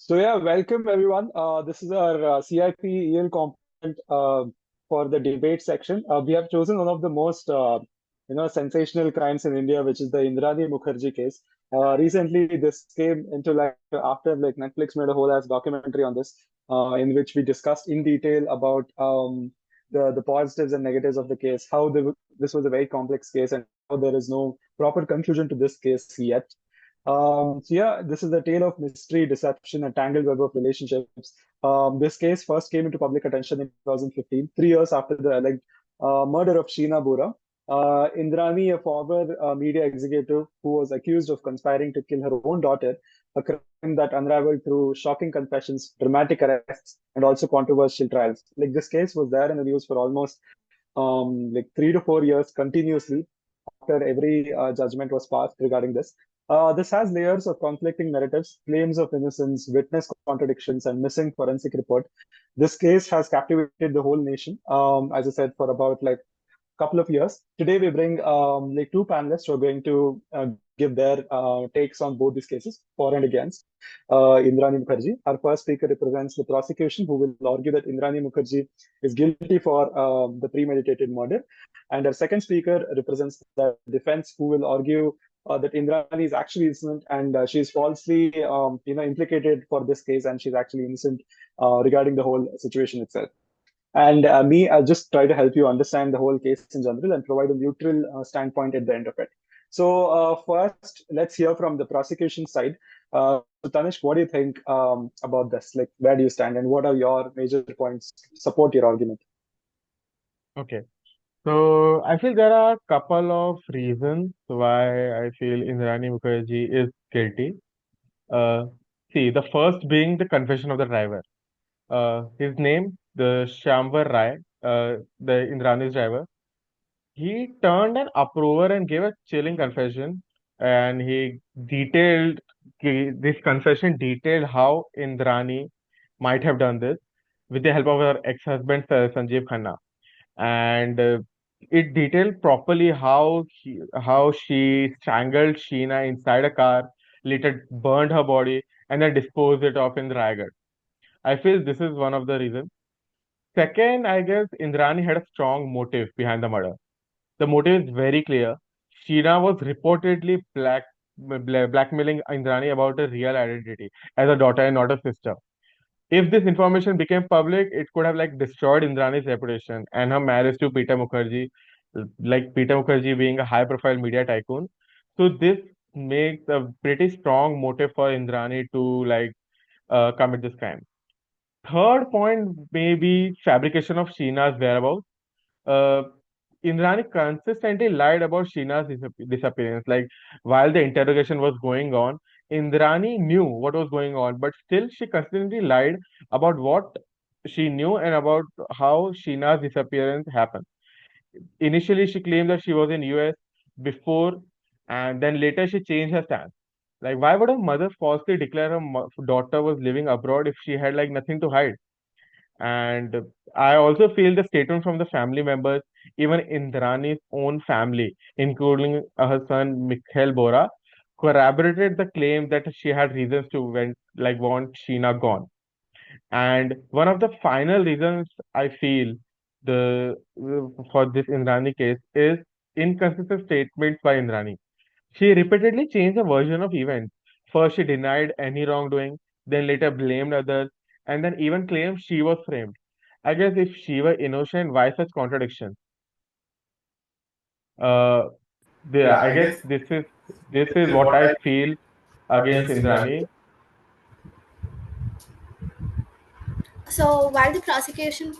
So yeah, welcome everyone. This is our CIP EL component for the debate section. We have chosen one of the most sensational crimes in India, which is the Indrani Mukherjee case. Recently, this came into like after like Netflix made a whole ass documentary on this, in which we discussed in detail about the positives and negatives of the case, this was a very complex case, and how there is no proper conclusion to this case yet. So yeah, this is the tale of mystery, deception, and tangled web of relationships. This case first came into public attention in 2015, 3 years after the alleged murder of Sheena Bora. Indrani, a former media executive who was accused of conspiring to kill her own daughter, a crime that unraveled through shocking confessions, dramatic arrests, and also controversial trials. Like this case was there in the news for almost like 3 to 4 years continuously after every judgment was passed regarding this. This has layers of conflicting narratives, claims of innocence, witness contradictions, and missing forensic report. This case has captivated the whole nation, as I said, for about like couple of years. Today, we bring like two panelists who are going to give their takes on both these cases, for and against. Indrani Mukherjee. Our first speaker represents the prosecution, who will argue that Indrani Mukherjee is guilty for the premeditated murder. And our second speaker represents the defense, who will argue that Indrani is actually innocent and she is falsely, implicated for this case, and she's actually innocent regarding the whole situation itself. And I'll just try to help you understand the whole case in general and provide a neutral standpoint at the end of it. So first, let's hear from the prosecution side. So Tanishq, what do you think about this? Like, where do you stand, and what are your major points to support your argument? Okay. So I feel there are a couple of reasons why I feel Indrani Mukherjee is guilty. Uh, See, the first being the confession of the driver. His name, the Shamvar Rai, the Indrani's driver, he turned an approver and gave a chilling confession. And this confession detailed how Indrani might have done this with the help of her ex-husband, Sanjeev Khanna. And it detailed properly how she strangled Sheena inside a car, later burned her body, and then disposed it off in Raigad. I feel this is one of the reasons. Second, I guess Indrani had a strong motive behind the murder. The motive is very clear. Sheena was reportedly blackmailing Indrani about her real identity as a daughter and not a sister. If this information became public, it could have like destroyed Indrani's reputation and her marriage to Peter Mukherjee, like Peter Mukherjee being a high-profile media tycoon. So this makes a pretty strong motive for Indrani to commit this crime. Third point may be fabrication of Sheena's whereabouts. Uh, Indrani consistently lied about Sheena's disappearance. Like while the interrogation was going on, Indrani knew what was going on, but still she consistently lied about what she knew and about how Sheena's disappearance happened. Initially, she claimed that she was in US before, and then later she changed her stance. Like, why would a mother falsely declare her daughter was living abroad if she had like nothing to hide? And I also feel the statement from the family members, even Indrani's own family, including her son Mikhail Bora, corroborated the claim that she had reasons to want Sheena gone. And one of the final reasons I feel the for this Indrani case is inconsistent statements by Indrani. She repeatedly changed the version of events. First, she denied any wrongdoing, then later blamed others, and then even claimed she was framed. I guess if she were innocent, why such contradiction? Uh, I guess this is what I feel against Indrani. So, while the prosecution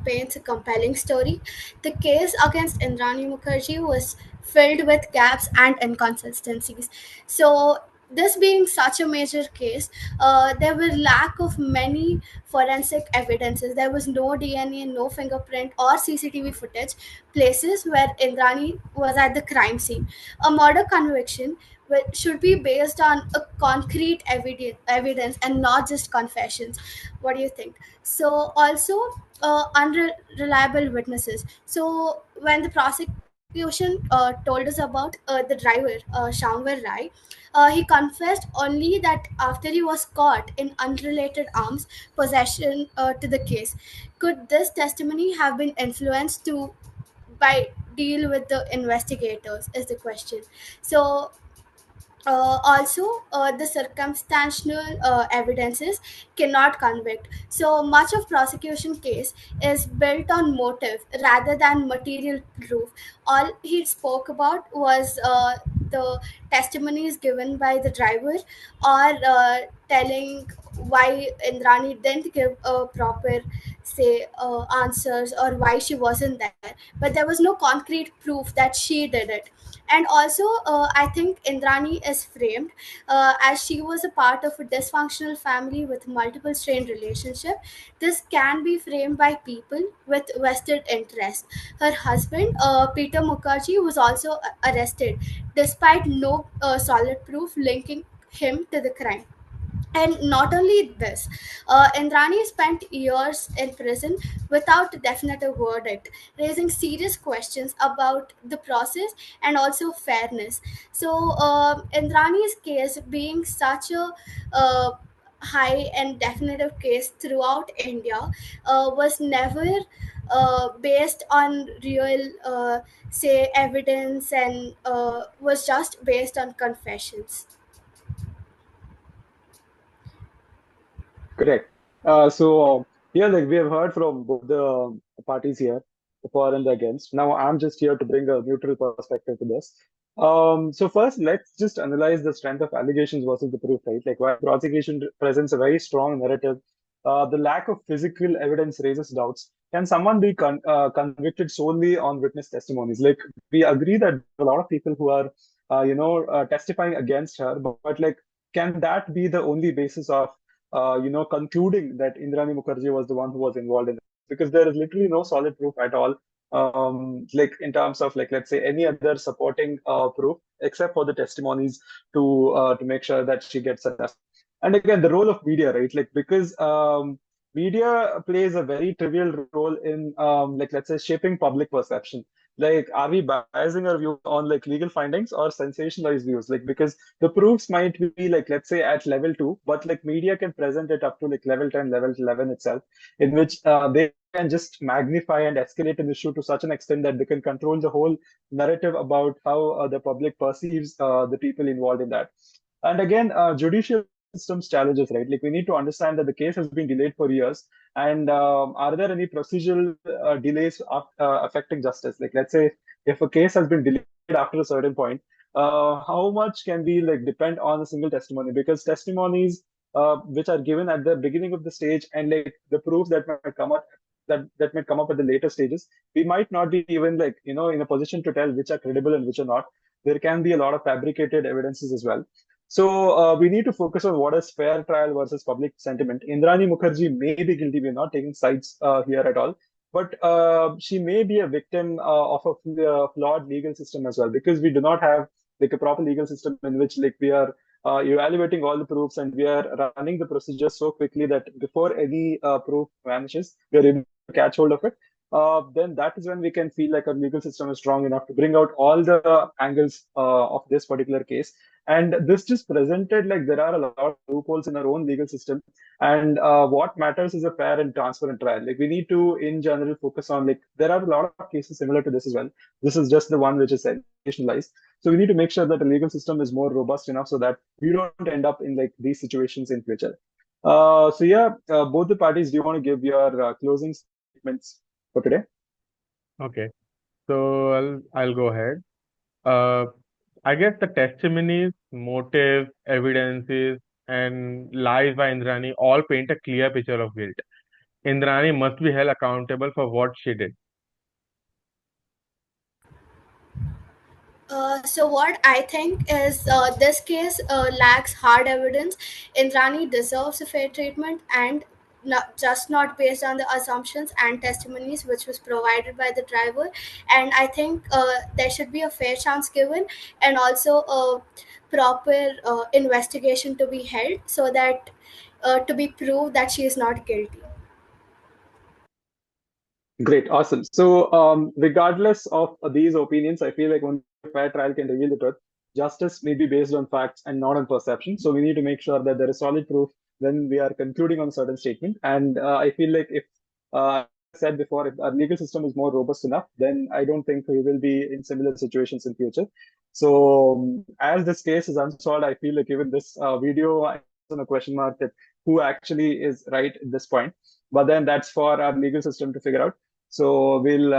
paints a compelling story, the case against Indrani Mukherjee was filled with gaps and inconsistencies. So, this being such a major case, there were lack of many forensic evidences. There was no DNA, no fingerprint, or CCTV footage, places where Indrani was at the crime scene. A murder conviction should be based on a concrete evidence and not just confessions. What do you think? So also unreliable witnesses. So when the prosecution told us about the driver, Shamvar Rai. He confessed only that after he was caught in unrelated arms possession to the case. Could this testimony have been influenced to by deal with the investigators? Is the question. So also, the circumstantial evidences cannot convict. So much of prosecution case is built on motive rather than material proof. All he spoke about was the testimonies given by the driver, or telling why Indrani didn't give a proper say answers, or why she wasn't there, but there was no concrete proof that she did it. And also, I think Indrani is framed as she was a part of a dysfunctional family with multiple strained relationship. This can be framed by people with vested interest. Her husband, Peter Mukherjee, was also arrested despite no solid proof linking him to the crime. And not only this, Indrani spent years in prison without a definitive verdict, raising serious questions about the process and also fairness. So, Indrani's case being such a high and definitive case throughout India was never based on real, say, evidence, and was just based on confessions. Correct. Yeah, like we have heard from both the parties here, the for and the against. Now I'm just here to bring a neutral perspective to this. So first, let's just analyze the strength of allegations versus the proof, right? Like while prosecution presents a very strong narrative, the lack of physical evidence raises doubts. Can someone be convicted solely on witness testimonies? Like we agree that a lot of people who are, testifying against her, but like, can that be the only basis of concluding that Indrani Mukherjee was the one who was involved in it, because there is literally no solid proof at all, like in terms of like let's say any other supporting proof except for the testimonies to make sure that she gets arrested. And again, the role of media, right? Like because media plays a very trivial role in like let's say shaping public perception. Like, are we biasing our view on like legal findings or sensationalized views? Like because the proofs might be like let's say at level 2, but like media can present it up to like level 10, level 11 itself, in which they can just magnify and escalate an issue to such an extent that they can control the whole narrative about how the public perceives the people involved in that. And again, judicial systems challenges, right? Like we need to understand that the case has been delayed for years. And are there any procedural delays affecting justice? Like let's say if a case has been delayed after a certain point, how much can we like depend on a single testimony? Because testimonies which are given at the beginning of the stage and like the proof that might come up that might come up at the later stages, we might not be even like in a position to tell which are credible and which are not. There can be a lot of fabricated evidences as well. So we need to focus on what is fair trial versus public sentiment. Indrani Mukherjee may be guilty. We're not taking sides here at all, but she may be a victim of a flawed legal system as well, because we do not have like a proper legal system in which like we are evaluating all the proofs and we are running the procedure so quickly that before any proof vanishes, we are able to catch hold of it. Then that is when we can feel like our legal system is strong enough to bring out all the angles of this particular case. And this just presented like there are a lot of loopholes in our own legal system. And what matters is a fair and transparent trial. Like we need to, in general, focus on like there are a lot of cases similar to this as well. This is just the one which is sensationalized. So we need to make sure that the legal system is more robust enough so that we don't end up in like these situations in future. Both the parties, do you want to give your closing statements for today? Okay, so I'll go ahead. Uh, I guess the testimonies, motives, evidences, and lies by Indrani all paint a clear picture of guilt. Indrani must be held accountable for what she did. So what I think is this case lacks hard evidence. Indrani deserves a fair treatment, and not based on the assumptions and testimonies which was provided by the driver. And I think there should be a fair chance given, and also a proper investigation to be held, so that to be proved that she is not guilty. Great, awesome. So, regardless of these opinions, I feel like only a fair trial can reveal the truth. Justice may be based on facts and not on perception. So, we need to make sure that there is solid proof when we are concluding on a certain statement. And I feel like if, I said before, if our legal system is more robust enough, then I don't think we will be in similar situations in future. So, as this case is unsolved, I feel like even this video is on a question mark that who actually is right at this point. But then that's for our legal system to figure out. So we'll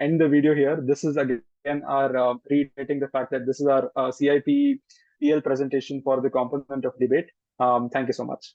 end the video here. This is again our reiterating the fact that this is our CIP EL presentation for the component of debate. Thank you so much.